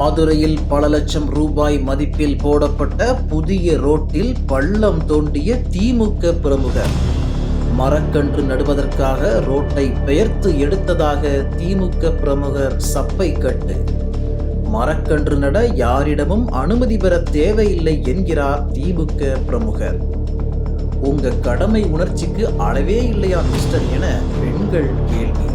மதுரையில் பல லட்சம் ரூபாய் மதிப்பில் போடப்பட்ட புதிய ரோட்டில் பள்ளம் தோண்டிய திமுக பிரமுகர். மரக்கன்று நடுவதற்காக ரோட்டை பெயர்த்து எடுத்ததாக திமுக பிரமுகர் சப்பை கட்டு. மரக்கன்று நட யாரிடமும் அனுமதி பெற தேவையில்லை என்கிறார் திமுக பிரமுகர். உங்க கடமை உணர்ச்சிக்கு அளவே இல்லையா மிஸ்டர் என பெண்கள் கேள்வி.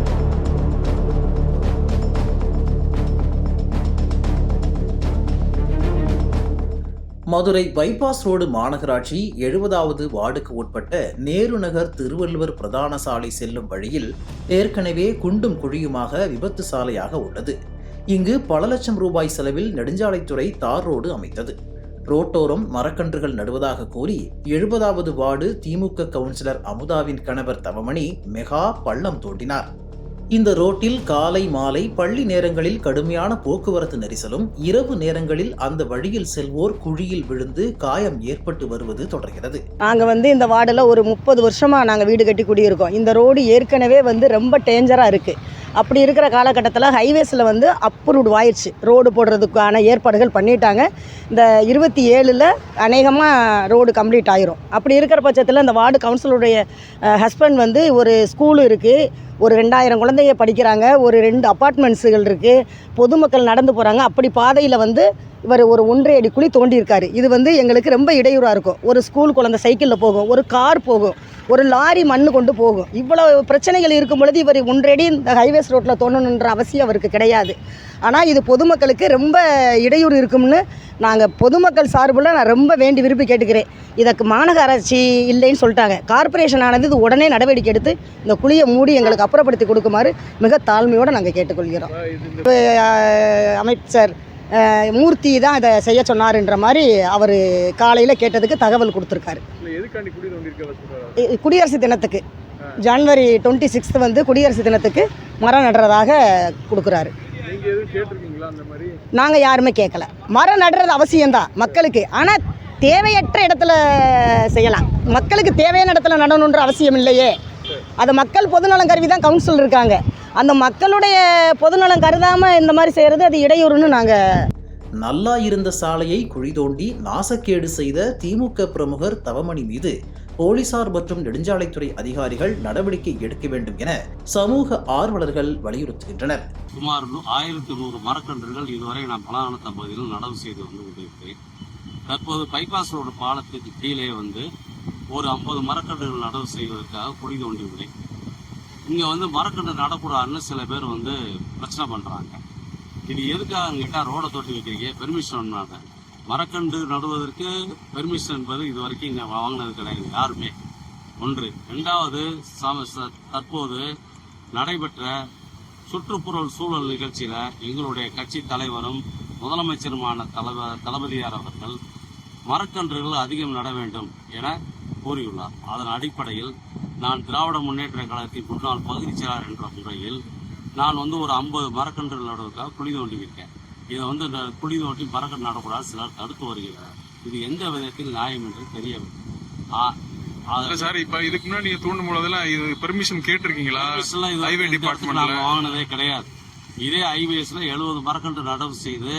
மதுரை பைபாஸ் ரோடு மாநகராட்சி 70வது வார்டுக்கு உட்பட்ட நேரு நகர் திருவள்ளுவர் பிரதான சாலை செல்லும் வழியில் ஏற்கனவே குண்டும் குழியுமாக விபத்து சாலையாக உள்ளது. இங்கு பல லட்சம் ரூபாய் செலவில் நெடுஞ்சாலைத்துறை தார் ரோடு அமைத்தது. ரோட்டோரம் மரக்கன்றுகள் நடுவதாக கூறி 70வது வார்டு திமுக கவுன்சிலர் அமுதாவின் கணவர் தவமணி மெகா பள்ளம் தோண்டினார். இந்த ரோட்டில் காலை மாலை பள்ளி நேரங்களில் கடுமையான போக்குவரத்து நெரிசலும், இரவு நேரங்களில் அந்த வழியில் செல்வோர் குழியில் விழுந்து காயம் ஏற்பட்டு வருவது தொடர்கிறது. நாங்கள் இந்த வார்டில் ஒரு 30 வருஷமாக நாங்கள் வீடு கட்டி குடியிருக்கோம். இந்த ரோடு ஏற்கனவே ரொம்ப டேஞ்சராக இருக்குது. அப்படி இருக்கிற காலகட்டத்தில் ஹைவேஸில் அப்ரூவ்டு ஆயிடுச்சு. ரோடு போடுறதுக்கான ஏற்பாடுகள் பண்ணிட்டாங்க. இந்த 27ல் அநேகமாக ரோடு கம்ப்ளீட் ஆயிரும். அப்படி இருக்கிற பட்சத்தில் இந்த வார்டு கவுன்சிலருடைய ஹஸ்பண்ட் ஒரு ஸ்கூலு இருக்குது, ஒரு 2000 குழந்தைங்க படிக்கிறாங்க, ஒரு 2 அப்பார்ட்மெண்ட்ஸுகள் இருக்குது, பொதுமக்கள் நடந்து போகிறாங்க. அப்படி பாதையில் இவர் ஒரு 1.5 அடி குழி தோண்டியிருக்காரு. இது எங்களுக்கு ரொம்ப இடையூறாக இருக்கும். ஒரு ஸ்கூல் குழந்தை சைக்கிளில் போகும், ஒரு கார் போகும், ஒரு லாரி மண்ணு கொண்டு போகும். இவ்வளோ பிரச்சனைகள் இருக்கும் பொழுது இவர் 1.5 அடி இந்த ஹைவேஸ் ரோட்டில் தோண்டணுன்ற அவசியம் அவருக்கு கிடையாது. ஆனால் இது பொதுமக்களுக்கு ரொம்ப இடையூறு இருக்கும்னு நாங்கள் பொதுமக்கள் சார்பில் நான் ரொம்ப வேண்டி விரும்பி கேட்டுக்கிறேன். இதற்கு மாநகராட்சி இல்லைன்னு சொல்லிட்டாங்க. கார்பரேஷன் ஆனது இது உடனே நடவடிக்கை எடுத்து இந்த குழியை மூடி எங்களுக்கு அப்புறப்படுத்தி கொடுக்குமாறு மிக தாழ்மையோடு நாங்கள் கேட்டுக்கொள்கிறோம். அமைச்சர் மூர்த்தி தான் இதை செய்ய சொன்னார்ன்ற மாதிரி அவர் காலையில் கேட்டதுக்கு தகவல் கொடுத்துருக்காரு. குடியரசு தினத்துக்கு ஜனவரி 26 குடியரசு தினத்துக்கு மரம் நடுறதாக கொடுக்குறாரு. நாங்கள் யாருமே கேட்கல. மரம் நடுறது அவசியம்தான் மக்களுக்கு, ஆனால் தேவையற்ற இடத்துல செய்யலாம். மக்களுக்கு தேவையான இடத்துல நடணுன்ற அவசியம் இல்லையே. அது மக்கள் பொதுநலம் கருவி தான் கவுன்சில் இருக்காங்க. அந்த மக்களுடைய பொதுநலம் கருதாமல் இந்த மாதிரி செய்கிறது அது இடையூறுன்னு நாங்கள். நல்லா இருந்த சாலையை குழி தோண்டி நாசக்கேடு செய்த திமுக பிரமுகர் தவமணி மீது போலீசார் மற்றும் நெடுஞ்சாலைத்துறை அதிகாரிகள் நடவடிக்கை எடுக்க வேண்டும் என சமூக ஆர்வலர்கள் வலியுறுத்துகின்றனர். சுமார் 1100 மரக்கன்றுகள் இதுவரை நான் பலானத்த பகுதியில் நடவு செய்து கொண்டிருக்கிறேன். தற்போது பைபாஸ் ரோடு பாலத்துக்கு கீழே ஒரு 50 மரக்கன்றுகள் நடவு செய்வதற்காக குழி தோண்டியுள்ளேன். இங்கே மரக்கன்று நடக்கூடாதுன்னு சில பேர் பிரச்சனை பண்ணுறாங்க. இது எதுக்காக கேட்டால் ரோடை தொட்டி வைக்கிறீங்க, பெர்மிஷன் மரக்கன்று நடுவதற்கு பெர்மிஷன் என்பது இது வரைக்கும் இங்கே வாங்கினது கிடையாது யாருமே. ஒன்று. ரெண்டாவது, தற்போது நடைபெற்ற சுற்றுப்புற சூழல் நிகழ்ச்சியில் எங்களுடைய கட்சி தலைவரும் முதலமைச்சருமான தளபதியார் அவர்கள் மரக்கன்றுகள் அதிகம் நட வேண்டும் என கூறியுள்ளார். அதன் அடிப்படையில் நான் திராவிட முன்னேற்ற கழகத்தின் முன்னாள் பகுதி செயலாளர் என்ற முறையில் நான் ஒரு 50 மரக்கன்றுகள் நடுவதற்காக குழி தோண்டியிருக்கேன். இதை குழி தோண்டி மரக்கன்று நடக்கூடாது சிலர் தடுத்து வருகிறார். இது எந்த விதத்தில் நியாயம் என்று தெரியவில்லை. சார், இப்ப இதுக்கு முன்னாடி நீங்க தூண்டும் போதெல்லாம் இது பெர்மிஷன் கேட்டிருக்கீங்களா? ஹைவே டிபார்ட்மெண்ட்ல வாங்கினதே கிடையாது. இதே ஹைவேஸ்ல 70 மரக்கன்று நடவு செய்து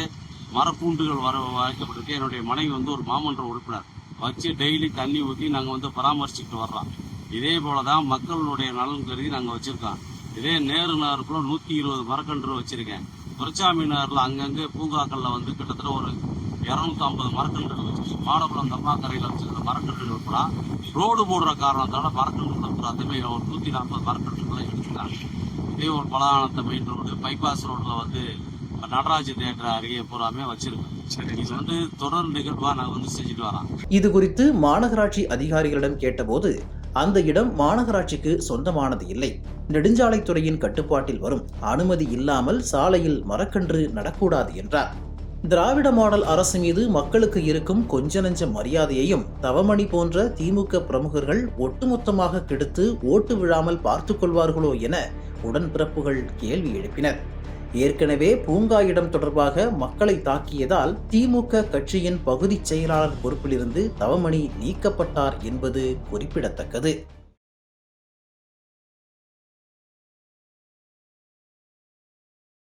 மரக்கூண்டுகள் வைக்கப்பட்டிருக்கு. என்னுடைய மனைவி ஒரு மாமன்ற உறுப்பினர் வச்சு டெய்லி தண்ணி ஊற்றி நாங்கள் பராமரிச்சுட்டு வர்றோம். இதே போலதான் மக்களுடைய நலன் கருதி நாங்கள் வச்சிருக்கோம். இதே நேரு நகருக்குள்ள 120 மரக்கன்று வச்சிருக்கேன். துரைசாமி நகர்ல அங்கங்கே பூங்காக்கள்ல கிட்டத்தட்ட ஒரு 250 மரக்கன்றுகள் வச்சிருக்கேன். மாடபுரம் தம்மாக்கரையில் வச்சிருக்க மரக்கன்றுகள் கூட ரோடு போடுற காரணத்தால மரக்கன்றுகள் அதுமே ஒரு 140 மரக்கன்றுகளை எடுத்துட்டாங்க. இதே ஒரு பலானத்த மெயின் ரோடு பைபாஸ் ரோட்ல நடராஜ தியேட்டர் அருகே பூராமே வச்சிருக்கோம். இது தொடர் நிகழ்வா நான் செஞ்சுட்டு வரேன். இது குறித்து மாநகராட்சி அதிகாரிகளிடம் கேட்டபோது அந்த இடம் மாநகராட்சிக்கு சொந்தமானது இல்லை, நெடுஞ்சாலைத்துறையின் கட்டுப்பாட்டில் வரும், அனுமதி இல்லாமல் சாலையில் மரக்கன்று நடக்கூடாது என்றார். திராவிட மாடல் அரசு மீது மக்களுக்கு இருக்கும் கொஞ்ச நஞ்ச மரியாதையையும் தவமணி போன்ற திமுக பிரமுகர்கள் ஒட்டுமொத்தமாக கெடுத்து ஓட்டு விழாமல் பார்த்துக் கொள்வார்களோ என உடன்பிறப்புகள் கேள்வி எழுப்பினர். ஏற்கனவே பூங்கா இடம் தொடர்பாக மக்களை தாக்கியதால் திமுக கட்சியின் பகுதி செயலாளர் பொறுப்பிலிருந்து தவமணி நீக்கப்பட்டார் என்பது குறிப்பிடத்தக்கது.